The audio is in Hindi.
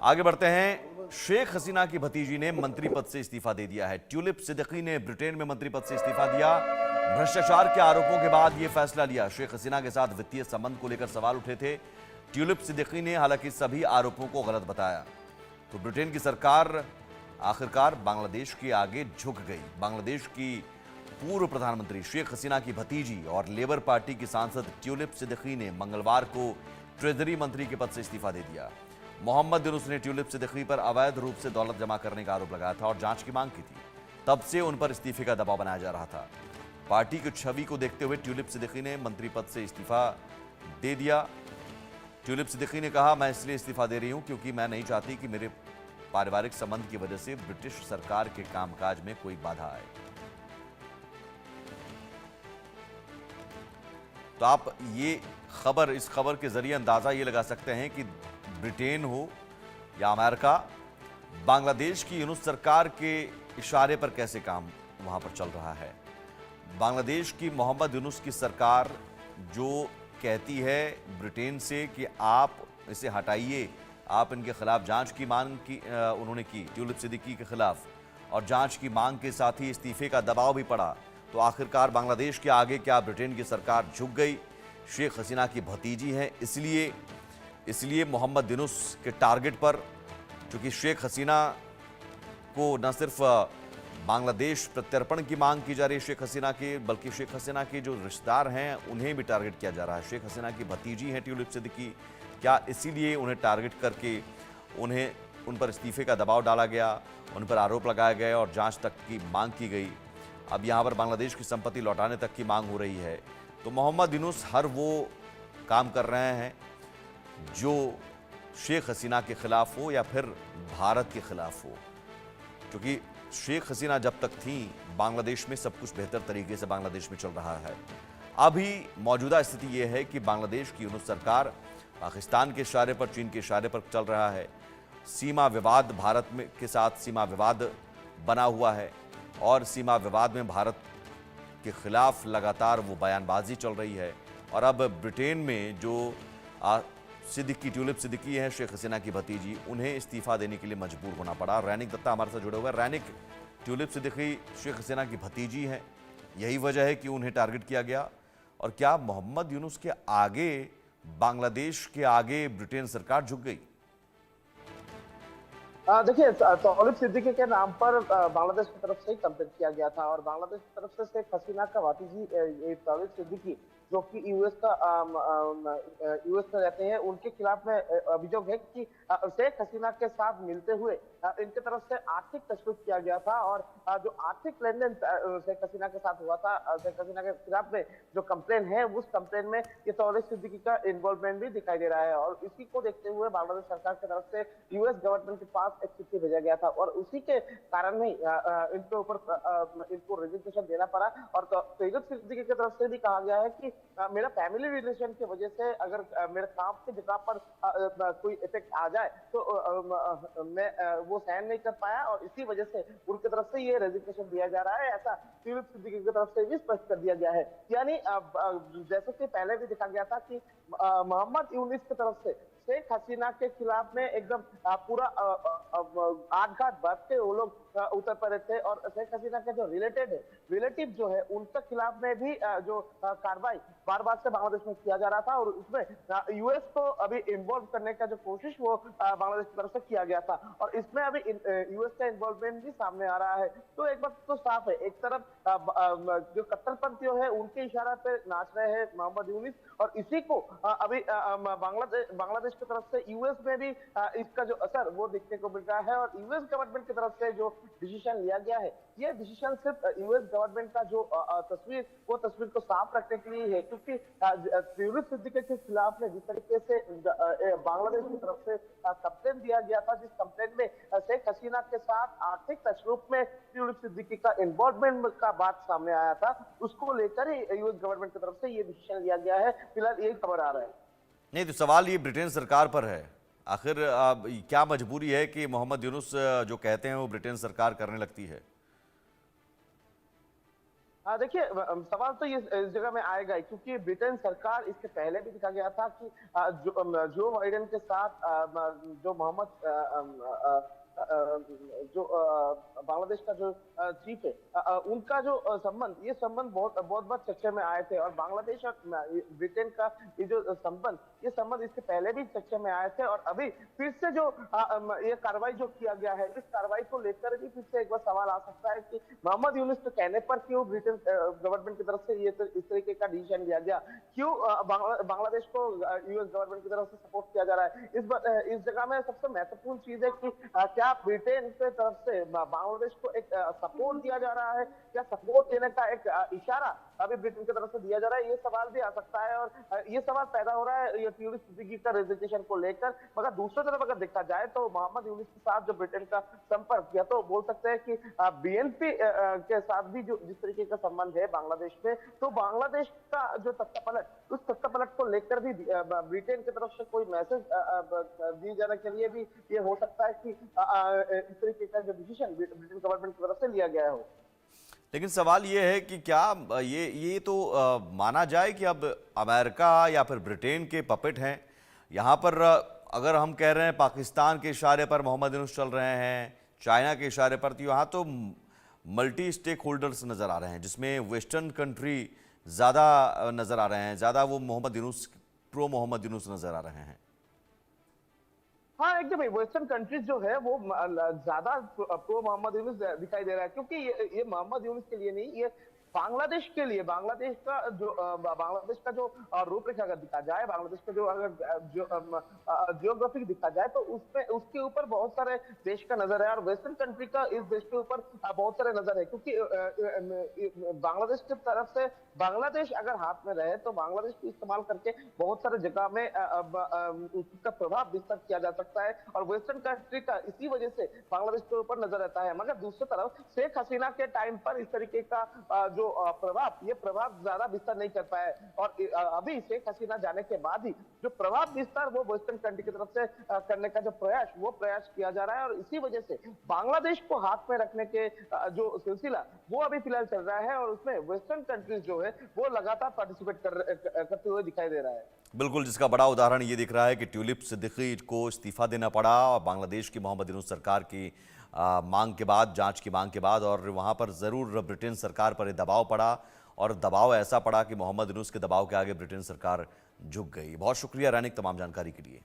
आगे बढ़ते हैं। शेख हसीना की भतीजी ने मंत्री पद से इस्तीफा दे दिया है। ट्यूलिप सिद्दीकी ने ब्रिटेन में मंत्री पद से इस्तीफा दिया। भ्रष्टाचार के आरोपों के बाद यह फैसला लिया। शेख हसीना के साथ वित्तीय संबंध को लेकर सवाल उठे थे। ट्यूलिप सिद्दीकी ने हालांकि सभी आरोपों को गलत बताया। तो ब्रिटेन की सरकार आखिरकार बांग्लादेश के आगे झुक गई। बांग्लादेश की पूर्व प्रधानमंत्री शेख हसीना की भतीजी और लेबर पार्टी की सांसद ट्यूलिप सिद्दीकी ने मंगलवार को ट्रेजरी मंत्री के पद से इस्तीफा दे दिया। मोहम्मद यूनुस ने ट्यूलिप सिद्दीकी पर अवैध रूप से दौलत जमा करने का आरोप लगाया था और जांच की मांग की थी। तब से उन पर इस्तीफे का दबाव बनाया जा रहा था। पार्टी की छवि को देखते हुए ट्यूलिप सिद्दीकी ने मंत्री पद से इस्तीफा दे दिया। ट्यूलिप सिद्दीकी ने कहा, मैं इसलिए इस्तीफा दे रही हूं क्योंकि मैं नहीं चाहती कि मेरे पारिवारिक संबंध की वजह से ब्रिटिश सरकार के कामकाज में कोई बाधा आए। तो आप इस खबर के जरिए अंदाजा ये लगा सकते हैं कि ब्रिटेन हो या अमेरिका, बांग्लादेश की यूनुस सरकार के इशारे पर कैसे काम वहां पर चल रहा है। बांग्लादेश की मोहम्मद यूनुस की सरकार जो कहती है ब्रिटेन से कि आप इसे हटाइए, आप इनके खिलाफ जांच की मांग की उन्होंने की ट्यूलिप सिद्दीकी के खिलाफ, और जांच की मांग के साथ ही इस्तीफे का दबाव भी पड़ा। तो आखिरकार बांग्लादेश के आगे क्या ब्रिटेन की सरकार झुक गई? शेख हसीना की भतीजी हैं, इसलिए मोहम्मद यूनुस के टारगेट पर, क्योंकि शेख हसीना को न सिर्फ बांग्लादेश प्रत्यर्पण की मांग की जा रही है शेख हसीना की, बल्कि शेख हसीना के जो रिश्तेदार हैं उन्हें भी टारगेट किया जा रहा है। शेख हसीना की भतीजी हैं ट्यूलिप सिद्दीकी, क्या इसीलिए उन्हें टारगेट करके उन पर इस्तीफे का दबाव डाला गया, उन पर आरोप लगाए गए और जांच तक की मांग की गई। अब यहाँ पर बांग्लादेश की संपत्ति लौटाने तक की मांग हो रही है। तो मोहम्मद यूनुस हर वो काम कर रहे हैं जो शेख हसीना के खिलाफ हो या फिर भारत के खिलाफ हो, क्योंकि शेख हसीना जब तक थी बांग्लादेश में सब कुछ बेहतर तरीके से बांग्लादेश में चल रहा है। अभी मौजूदा स्थिति यह है कि बांग्लादेश की यूनुस सरकार पाकिस्तान के इशारे पर, चीन के इशारे पर चल रहा है। सीमा विवाद भारत में के साथ सीमा विवाद बना हुआ है और सीमा विवाद में भारत के खिलाफ लगातार वो बयानबाजी चल रही है। और अब ब्रिटेन में जो ट्यूलिप सिद्दीकी है, शेख हसीना की भतीजी, उन्हें इस्तीफा देने के लिए मजबूर होना पड़ा। रैनिक दत्ता हमारे साथ जुड़े हुए हैं। रैनिक, ट्यूलिप सिद्दीकी शेख हसीना की भतीजी हैं, यही वजह है कि उन्हें टारगेट किया गया, और क्या मोहम्मद यूनुस के आगे, बांग्लादेश के आगे ब्रिटेन सरकार झुक गई? देखिए, ट्यूलिप सिद्दीकी के नाम पर बांग्लादेश की तरफ से ही कंप्लेंट किया गया था और बांग्लादेश की तरफ से शेख हसीना का भतीजी ट्यूलिप सिद्दीकी जो कि यूएस में रहते हैं, उनके खिलाफ में अभियोग है कि शेख हसीना के साथ मिलते हुए इनके तरफ से आर्थिक तशरीफ किया गया था और जो आर्थिक लेन देन शेख हसीना के साथ हुआ था, शेख हसीना के खिलाफ में जो कंप्लेन है, उस कंप्लेन में ये ट्यूलिप सिद्दीकी का इन्वॉल्वमेंट भी दिखाई दे रहा है। और इसी को देखते हुए बांग्लादेश सरकार की तरफ से यूएस गवर्नमेंट के पास एक चिट्ठी भेजा गया था और उसी के कारण ही इनके ऊपर इनको रेजिग्नेशन देना पड़ा। और ट्यूलिप सिद्दीकी की तरफ से भी कहा गया है कि मेरा फैमिली रिलेशन की वजह से अगर मेरे काम की जगह पर कोई इफेक्ट आ जाए तो मैं वो सहन नहीं कर पाया और इसी वजह से उनकी तरफ से ये रेजिग्नेशन दिया जा रहा है, ऐसा ट्यूलिप सिद्दीकी की तरफ से भी स्पष्ट कर दिया गया है। यानी जैसे कि पहले भी देखा गया था कि मोहम्मद यूनुस की तरफ से शेख हसीना के खिलाफ में एकदम पूरा आठ घाट बढ़ के वो लोग उतर पड़े थे और शेख हसीना के जो रिलेटिव जो है उनके खिलाफ में भी जो कार्रवाई बार बार से बांग्लादेश में किया जा रहा था और उसमें यूएस को अभी इन्वॉल्व करने का जो कोशिश वो बांग्लादेश की तरफ से किया गया था और इसमें अभी यूएस का इन्वॉल्वमेंट भी सामने आ रहा है। तो एक बात तो साफ है, एक तरफ जो कट्टरपंथियों है उनके इशारा पे नाच रहे हैं मोहम्मद यूनुस और इसी को अभी बांग्लादेश की तरफ से यूएस में भी इसका जो असर वो देखने को मिल रहा है और यूएस गवर्नमेंट की तरफ से जो डिसीजन लिया गया है, ये डिसीजन सिर्फ यूएस गवर्नमेंट का जो तस्वीर को साफ रखने के लिए है, क्योंकि ट्यूलिप सिद्दीकी के खिलाफ में जिस तरीके से बांग्लादेश की तरफ से कंप्लेन दिया गया था, जिस कंप्लेन में शेख हसीना के साथ आर्थिक तशरूफ में ट्यूलिप सिद्दीकी का इन्वॉल्वमेंट का बात सामने आया था, उसको लेकर ही यूएस गवर्नमेंट की तरफ से ये डिसीजन लिया गया है। फिलहाल यही खबर आ रहा है। नहीं, तो सवाल ये ब्रिटेन सरकार पर है, आखिर क्या मजबूरी है कि मोहम्मद यूनुस जो कहते हैं वो ब्रिटेन सरकार करने लगती है? देखिए, सवाल तो ये इस जगह में आएगा ही, क्योंकि ब्रिटेन सरकार इसके पहले भी देखा गया था कि जो बाइडेन के साथ जो मोहम्मद जो बांग्लादेश का जो चीफ है, उनका जो संबंध, ये संबंध बहुत बहुत बार चर्चा में आए थे। और बांग्लादेश और ब्रिटेन का ये जो संबंध, ये संबंध इसके पहले भी चर्चा में आए थे। और अभी फिर से जो ये कार्रवाई जो किया गया है, इस कार्रवाई को लेकर भी फिर से एक बार सवाल आ सकता है कि मोहम्मद यूनुस के कहने पर क्यों ब्रिटेन गवर्नमेंट की तरफ से ये इस तरीके का डिसीजन लिया गया, क्यों बांग्लादेश को यूएस गवर्नमेंट की तरफ से सपोर्ट किया जा रहा है। इस जगह में सबसे महत्वपूर्ण चीज है कि क्या ब्रिटेन की तरफ से बांग्लादेश को एक सपोर्ट दिया जा रहा है, क्या सपोर्ट देने का एक इशारा अभी ब्रिटेन की तरफ से दिया जा रहा है, ये सवाल भी आ सकता है। और ये सवाल पैदा हो रहा है ये ट्यूलिप सिद्दीकी का रेजिग्नेशन को लेकर। मगर दूसरी तरफ अगर देखा जाए तो मोहम्मद यूनुस के साथ जो ब्रिटेन का संपर्क किया, तो बोल सकते हैं कि बीएनपी के साथ भी जो जिस तरीके का संबंध है बांग्लादेश में, तो बांग्लादेश का जो तख्तापलट, उस तख्तापलट को लेकर भी ब्रिटेन की तरफ से कोई मैसेज दिए जाने के लिए भी ये हो सकता है कि इस तरीके का जो डिसीजन ब्रिटेन गवर्नमेंट की तरफ से लिया गया हो। लेकिन सवाल ये है कि क्या ये तो माना जाए कि अब अमेरिका या फिर ब्रिटेन के पपेट हैं यहाँ पर। अगर हम कह रहे हैं पाकिस्तान के इशारे पर मोहम्मद यूनुस चल रहे हैं, चाइना के इशारे पर, तो यहाँ तो मल्टी स्टेक होल्डर्स नज़र आ रहे हैं, जिसमें वेस्टर्न कंट्री ज़्यादा नज़र आ रहे हैं, ज़्यादा वो मोहम्मद यूनुस, प्रो मोहम्मद यूनुस नज़र आ रहे हैं। हाँ, एकदम ही वेस्टर्न कंट्रीज जो है वो ज्यादा प्रो मोहम्मद यूनुस दिखाई दे रहा है, क्योंकि ये मोहम्मद यूनुस के लिए नहीं, ये बांग्लादेश के लिए, बांग्लादेश का जो रूपरेखा अगर दिखा जाए, बांग्लादेश का जो अगर जियोग्राफिक दिखा जाए, तो उसमें उसके ऊपर बहुत सारे देश का नजर है। और वेस्टर्न कंट्री का इस देश के ऊपर बहुत सारे नजर है, क्योंकि बांग्लादेश की तरफ से बांग्लादेश अगर हाथ में रहे तो बांग्लादेश को इस्तेमाल करके बहुत सारे जगह में उसका प्रभाव विस्तार किया जा सकता है। और वेस्टर्न कंट्री का इसी वजह से बांग्लादेश के ऊपर नजर रहता है। मगर दूसरी तरफ शेख हसीना के टाइम पर इस तरीके का जो ये प्रभाव ज्यादा विस्तार नहीं कर पाया है। और अभी शेख हसीना जाने के बाद ही जो प्रभाव विस्तार वो वेस्टर्न कंट्री की तरफ से करने का जो प्रयास किया जा रहा है। और इसी वजह से बांग्लादेश को हाथ में रखने के जो सिलसिला वो अभी फिलहाल चल रहा है, और उसमें वेस्टर्न कंट्रीज जो है वो लगातार पार्टिसिपेट करते हुए दिखाई दे रहा है। बिल्कुल, जिसका बड़ा उदाहरण ये दिख रहा है कि ट्यूलिप सिद्दीकी को इस्तीफा देना पड़ा और बांग्लादेश की मोहम्मद यूनुस सरकार की मांग के बाद, जांच की मांग के बाद, और वहां पर ज़रूर ब्रिटेन सरकार पर दबाव पड़ा, और दबाव ऐसा पड़ा कि मोहम्मद यूनुस के दबाव के आगे ब्रिटेन सरकार झुक गई। बहुत शुक्रिया रैनिक तमाम जानकारी के लिए।